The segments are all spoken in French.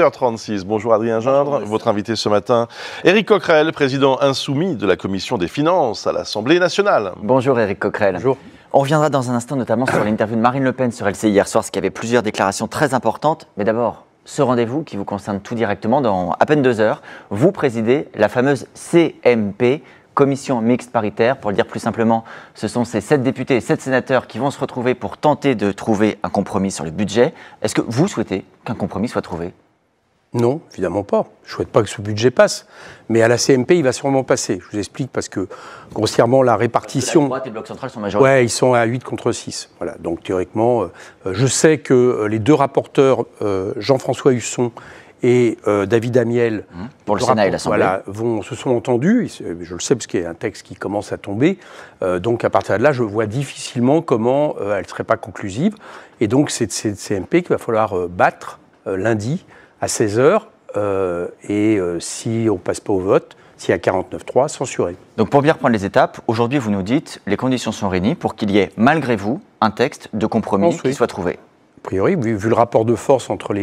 h36. Bonjour Adrien Gindre, votre invité ce matin, Éric Coquerel, président insoumis de la Commission des Finances à l'Assemblée nationale. Bonjour Éric Coquerel. Bonjour. On reviendra dans un instant notamment sur l'interview de Marine Le Pen sur LCI hier soir, parce qu'il y avait plusieurs déclarations très importantes. Mais d'abord, ce rendez-vous qui vous concerne tout directement, dans à peine 2 heures, vous présidez la fameuse CMP, Commission mixte paritaire. Pour le dire plus simplement, ce sont ces 7 députés et 7 sénateurs qui vont se retrouver pour tenter de trouver un compromis sur le budget. Est-ce que vous souhaitez qu'un compromis soit trouvé ? Non, évidemment pas. Je ne souhaite pas que ce budget passe. Mais à la CMP, il va sûrement passer. Je vous explique parce que, grossièrement, la répartition... La droite et le bloc central sont majoritaires. Ouais, ils sont à 8 contre 6. Voilà. Donc, théoriquement, je sais que les deux rapporteurs, Jean-François Husson et David Amiel, pour le Sénat et l'Assemblée, voilà, se sont entendus. Je le sais parce qu'il y a un texte qui commence à tomber. Donc, à partir de là, je vois difficilement comment elle ne serait pas conclusive. Et donc, c'est cette CMP qu'il va falloir battre lundi à 16h, et si on ne passe pas au vote, s'il y a 49-3, censuré. Donc pour bien reprendre les étapes, aujourd'hui vous nous dites les conditions sont réunies pour qu'il y ait, malgré vous, un texte de compromis qui soit trouvé. A priori, vu le rapport de force entre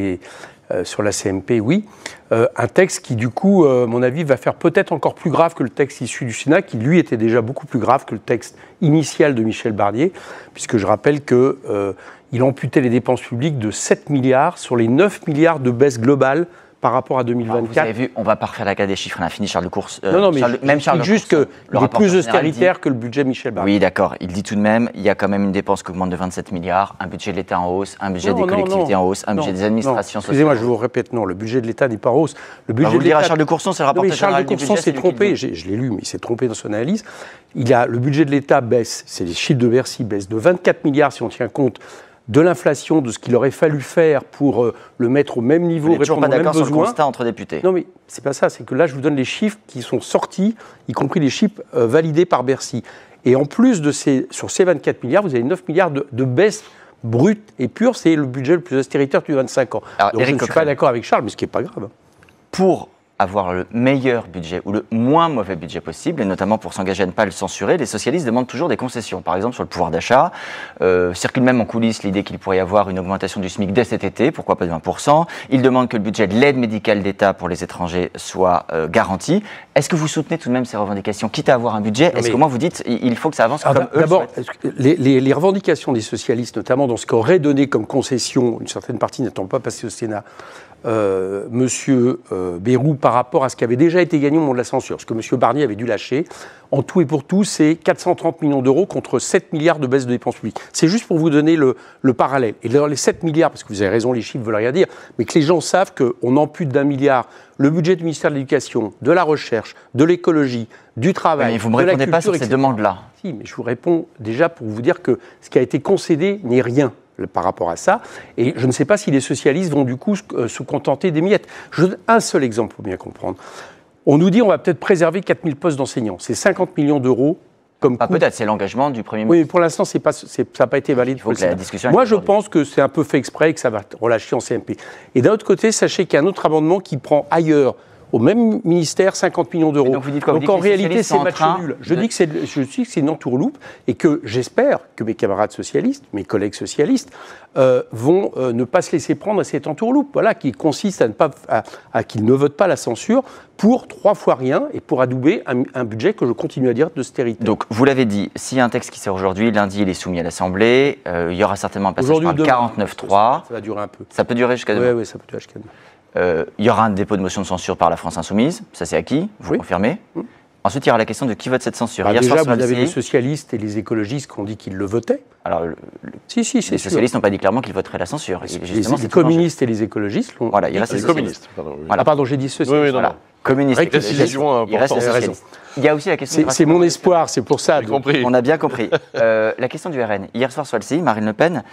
sur la CMP, oui. Un texte qui, du coup, à mon avis, va faire peut-être encore plus grave que le texte issu du Sénat, qui, lui, était déjà beaucoup plus grave que le texte initial de Michel Barnier, puisque je rappelle qu'il amputait les dépenses publiques de 7 milliards sur les 9 milliards de baisse globale par rapport à 2024. Alors, vous avez vu, on va pas refaire la carte des chiffres à l'infini, Charles de Course. Non, mais même Charles de Course, juste qu'il est plus austéritaire que le budget Michel Barnier. Oui, d'accord. Il dit tout de même, il y a quand même une dépense qui augmente de 27 milliards, un budget de l'État en hausse, un budget des collectivités en hausse, un budget des administrations sociales. Excusez-moi, je vous répète, non, le budget de l'État n'est pas en hausse. Le budget de l'État, Charles de Courson, c'est le rapporteur général du budget. Charles de Courson s'est trompé, je l'ai lu, mais il s'est trompé dans son analyse. Le budget de l'État baisse, c'est les chiffres de Bercy, baisse de 24 milliards si on tient compte de l'inflation, de ce qu'il aurait fallu faire pour le mettre au même niveau, répondre aux mêmes besoins. Sur le constat entre députés. Non, mais c'est pas ça. C'est que là, je vous donne les chiffres qui sont sortis, y compris les chiffres validés par Bercy. Et en plus sur ces 24 milliards, vous avez 9 milliards de baisse brute et pure. C'est le budget le plus austéritaire depuis 25 ans. Alors, donc, je ne suis pas d'accord avec Charles, mais ce qui n'est pas grave. Pour avoir le meilleur budget ou le moins mauvais budget possible, et notamment pour s'engager à ne pas le censurer, les socialistes demandent toujours des concessions. Par exemple, sur le pouvoir d'achat, circule même en coulisses l'idée qu'il pourrait y avoir une augmentation du SMIC dès cet été, pourquoi pas de 20%. Ils demandent que le budget de l'aide médicale d'État pour les étrangers soit garanti. Est-ce que vous soutenez tout de même ces revendications, quitte à avoir un budget? Est-ce qu'au moins vous dites il faut que ça avance comme eux? D'abord, les revendications des socialistes, notamment dans ce qu'aurait donné comme concession, une certaine partie n'étant pas passée au Sénat, Monsieur Bayrou par rapport à ce qui avait déjà été gagné au moment de la censure, ce que Monsieur Barnier avait dû lâcher. En tout et pour tout, c'est 430 millions d'euros contre 7 milliards de baisse de dépenses publiques. C'est juste pour vous donner le parallèle. Et dans les 7 milliards, parce que vous avez raison, les chiffres ne veulent rien dire, mais que les gens savent qu'on ampute d'1 milliard le budget du ministère de l'Éducation, de la Recherche, de l'écologie, du travail, mais vous ne me répondez pas sur ces demandes-là. Si, mais je vous réponds déjà pour vous dire que ce qui a été concédé n'est rien par rapport à ça, et je ne sais pas si les socialistes vont du coup se contenter des miettes. Je donne un seul exemple pour bien comprendre. On nous dit on va peut-être préserver 4000 postes d'enseignants, c'est 50 millions d'euros comme coût. Peut-être, c'est l'engagement du Premier ministre. Oui, mais pour l'instant, ça n'a pas été validé. Moi, je pense que c'est un peu fait exprès et que ça va relâcher en CMP. Et d'un autre côté, sachez qu'il y a un autre amendement qui prend ailleurs, au même ministère, 50 millions d'euros. Donc en réalité, c'est match nul. Je dis que c'est une entourloupe et que j'espère que mes camarades socialistes, mes collègues socialistes, vont ne pas se laisser prendre à cette entourloupe, voilà, qui consiste à qu'ils ne votent pas la censure pour 3 fois rien et pour adouber un budget que je continue à dire d'austérité. Donc, vous l'avez dit, s'il y a un texte qui sort aujourd'hui, lundi, il est soumis à l'Assemblée, il y aura certainement un passage par le 49.3. Ça va durer un peu. Ça peut durer jusqu'à demain. Oui, ça peut durer jusqu'à demain. Il y aura un dépôt de motion de censure par la France Insoumise, ça c'est acquis, vous confirmez. Ensuite, il y aura la question de qui vote cette censure. Déjà, vous avez les socialistes et les écologistes qui ont dit qu'ils le votaient. Alors, les socialistes n'ont pas dit clairement qu'ils voteraient la censure. Les communistes et les écologistes l'ont. Voilà, il reste les communistes. Ah pardon, j'ai dit socialistes. Oui, voilà. Communistes et socialistes, il reste les socialistes. Il y a aussi la question... C'est mon espoir, c'est pour ça. On a bien compris. La question du RN. Hier soir sur LCI, Marine Le Pen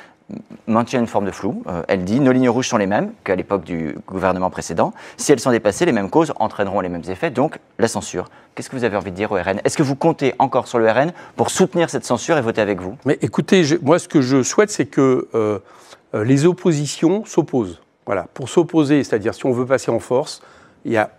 maintient une forme de flou. Elle dit nos lignes rouges sont les mêmes qu'à l'époque du gouvernement précédent. Si elles sont dépassées, les mêmes causes entraîneront les mêmes effets, donc la censure. Qu'est-ce que vous avez envie de dire au RN? Est-ce que vous comptez encore sur le RN pour soutenir cette censure et voter avec vous? Mais écoutez, moi ce que je souhaite, c'est que les oppositions s'opposent. Voilà. Pour s'opposer, c'est-à-dire si on veut passer en force, il y a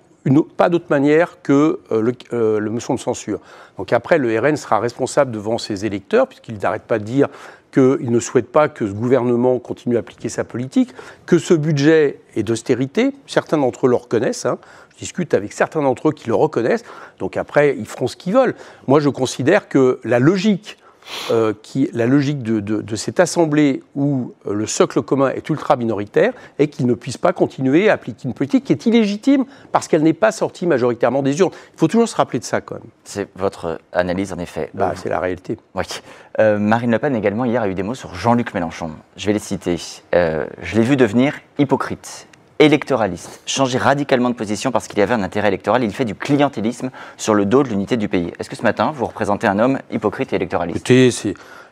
pas d'autre manière que le motion de censure. Donc après, le RN sera responsable devant ses électeurs, puisqu'il n'arrête pas de dire qu'il ne souhaite pas que ce gouvernement continue à appliquer sa politique, que ce budget est d'austérité. Certains d'entre eux le reconnaissent. Je discute avec certains d'entre eux qui le reconnaissent. Donc après, ils feront ce qu'ils veulent. Moi, je considère que la logique de cette assemblée où le socle commun est ultra minoritaire et qu'il ne puisse pas continuer à appliquer une politique qui est illégitime parce qu'elle n'est pas sortie majoritairement des urnes. Il faut toujours se rappeler de ça quand même. C'est votre analyse en effet. C'est la réalité. Oui. Marine Le Pen également hier a eu des mots sur Jean-Luc Mélenchon. Je vais les citer. Je l'ai vu devenir hypocrite, électoraliste, changer radicalement de position parce qu'il y avait un intérêt électoral. Il fait du clientélisme sur le dos de l'unité du pays. Est-ce que ce matin, vous représentez un homme hypocrite et électoraliste ? Écoutez,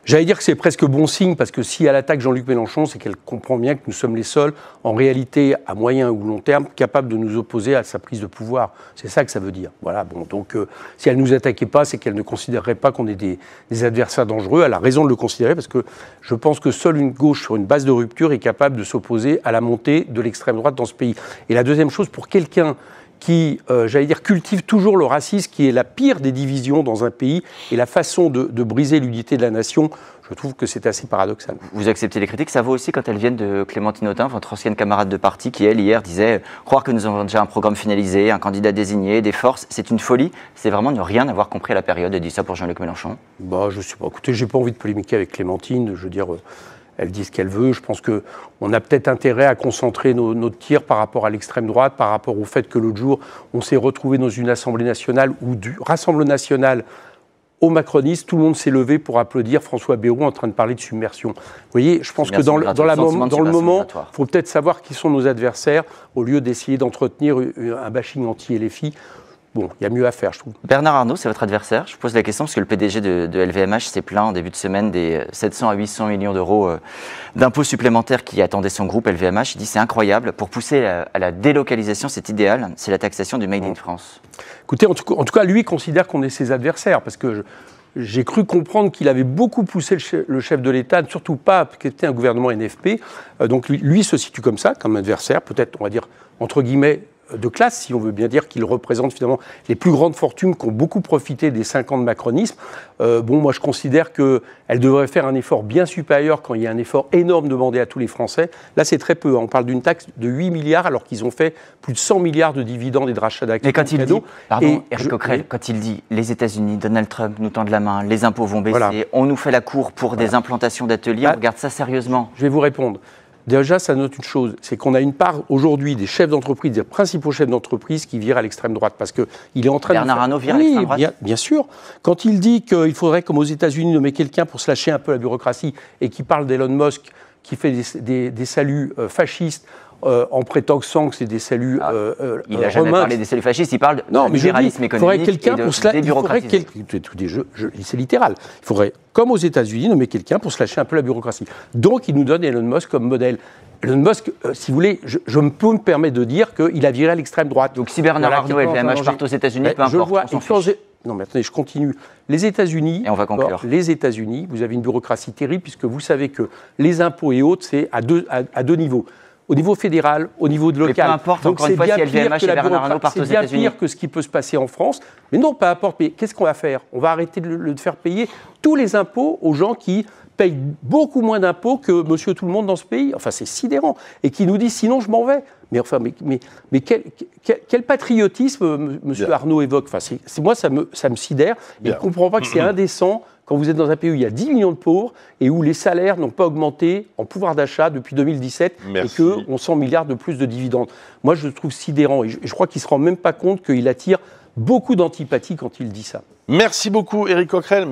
j'allais dire que c'est presque bon signe, parce que si elle attaque Jean-Luc Mélenchon, c'est qu'elle comprend bien que nous sommes les seuls, en réalité, à moyen ou long terme, capables de nous opposer à sa prise de pouvoir. C'est ça que ça veut dire. Voilà, bon, donc si elle ne nous attaquait pas, c'est qu'elle ne considérerait pas qu'on est des adversaires dangereux. Elle a raison de le considérer, parce que je pense que seule une gauche sur une base de rupture est capable de s'opposer à la montée de l'extrême droite dans ce pays. Et la deuxième chose, pour quelqu'un qui, j'allais dire, cultive toujours le racisme, qui est la pire des divisions dans un pays, et la façon de briser l'unité de la nation, je trouve que c'est assez paradoxal. Vous acceptez les critiques, ça vaut aussi quand elles viennent de Clémentine Autain, votre ancienne camarade de parti, qui, elle, hier, disait « Croire que nous avons déjà un programme finalisé, un candidat désigné, des forces, c'est une folie ». C'est vraiment ne rien avoir compris à la période, et dit ça pour Jean-Luc Mélenchon. Je ne sais pas, écoutez, j'ai pas envie de polémiquer avec Clémentine, je veux dire... Elle dit ce qu'elle veut. Je pense qu'on a peut-être intérêt à concentrer nos tirs par rapport à l'extrême droite, par rapport au fait que l'autre jour, on s'est retrouvé dans une Assemblée nationale où du Rassemblement national aux macronistes, tout le monde s'est levé pour applaudir François Bayrou en train de parler de submersion. Vous voyez, je pense que dans le moment, il faut peut-être savoir qui sont nos adversaires au lieu d'essayer d'entretenir un bashing anti-LFI. Bon, il y a mieux à faire, je trouve. Bernard Arnault, c'est votre adversaire. Je pose la question parce que le PDG de LVMH s'est plaint en début de semaine des 700 à 800 millions d'euros d'impôts supplémentaires qui attendaient son groupe LVMH. Il dit c'est incroyable. Pour pousser à la délocalisation, c'est idéal. C'est la taxation du Made in France. Écoutez, en tout cas, lui considère qu'on est ses adversaires parce que j'ai cru comprendre qu'il avait beaucoup poussé le chef de l'État, surtout pas qu'il était un gouvernement NFP. Donc lui se situe comme ça, comme adversaire, peut-être, on va dire, entre guillemets, de classe, si on veut bien dire qu'il représente finalement les plus grandes fortunes qui ont beaucoup profité des 5 ans de macronisme. Moi je considère qu'elle devrait faire un effort bien supérieur quand il y a un effort énorme demandé à tous les Français. Là c'est très peu, on parle d'une taxe de 8 milliards alors qu'ils ont fait plus de 100 milliards de dividendes et de rachats d'actifs. Mais quand il dit, pardon, Éric Coquerel, quand il dit les États-Unis, Donald Trump nous tendent la main, les impôts vont baisser, voilà. On nous fait la cour pour des implantations d'ateliers, on regarde ça sérieusement. Je vais vous répondre. Déjà, ça note une chose, c'est qu'on a une part aujourd'hui des chefs d'entreprise, des principaux chefs d'entreprise qui virent à l'extrême droite parce qu'il est en train Bernard Arnault vire à l'extrême droite. Bien sûr. Quand il dit qu'il faudrait, comme aux États-Unis, nommer quelqu'un pour se lâcher un peu la bureaucratie et qui parle d'Elon Musk qui fait des saluts fascistes en prétextant que c'est des saluts il n'a jamais parlé des saluts fascistes, il parle de libéralisme économique et de débureaucratisme. C'est littéral. Il faudrait, comme aux États-Unis, nommer quelqu'un pour se lâcher un peu la bureaucratie. Donc, il nous donne Elon Musk comme modèle. Elon Musk, si vous voulez, je peux me permettre de dire qu'il a viré à l'extrême droite. Donc, si Bernard Arnault et LVMH partent aux États-Unis, peu importe, on s'en fiche. Non, mais attendez, je continue. Les États-Unis, et on va conclure. Les États-Unis, vous avez une bureaucratie terrible puisque vous savez que les impôts et autres, c'est à deux niveaux. Au niveau fédéral, au niveau de local. Mais peu importe, donc encore une fois, si LVMH et Bernard Arnault partent aux États-Unis. C'est bien pire que ce qui peut se passer en France. Mais non, peu importe. Mais qu'est-ce qu'on va faire? On va arrêter de faire payer tous les impôts aux gens qui payent beaucoup moins d'impôts que monsieur tout le monde dans ce pays. Enfin, c'est sidérant. Et qui nous dit, sinon, je m'en vais. Mais enfin, mais quel patriotisme monsieur Arnault évoque. Enfin, moi, ça me sidère. Et je ne comprends pas que c'est indécent quand vous êtes dans un pays où il y a 10 millions de pauvres et où les salaires n'ont pas augmenté en pouvoir d'achat depuis 2017 et qu'on 100 milliards de plus de dividendes. Moi, je le trouve sidérant et je crois qu'il ne se rend même pas compte qu'il attire beaucoup d'antipathie quand il dit ça. Merci beaucoup, Éric Coquerel.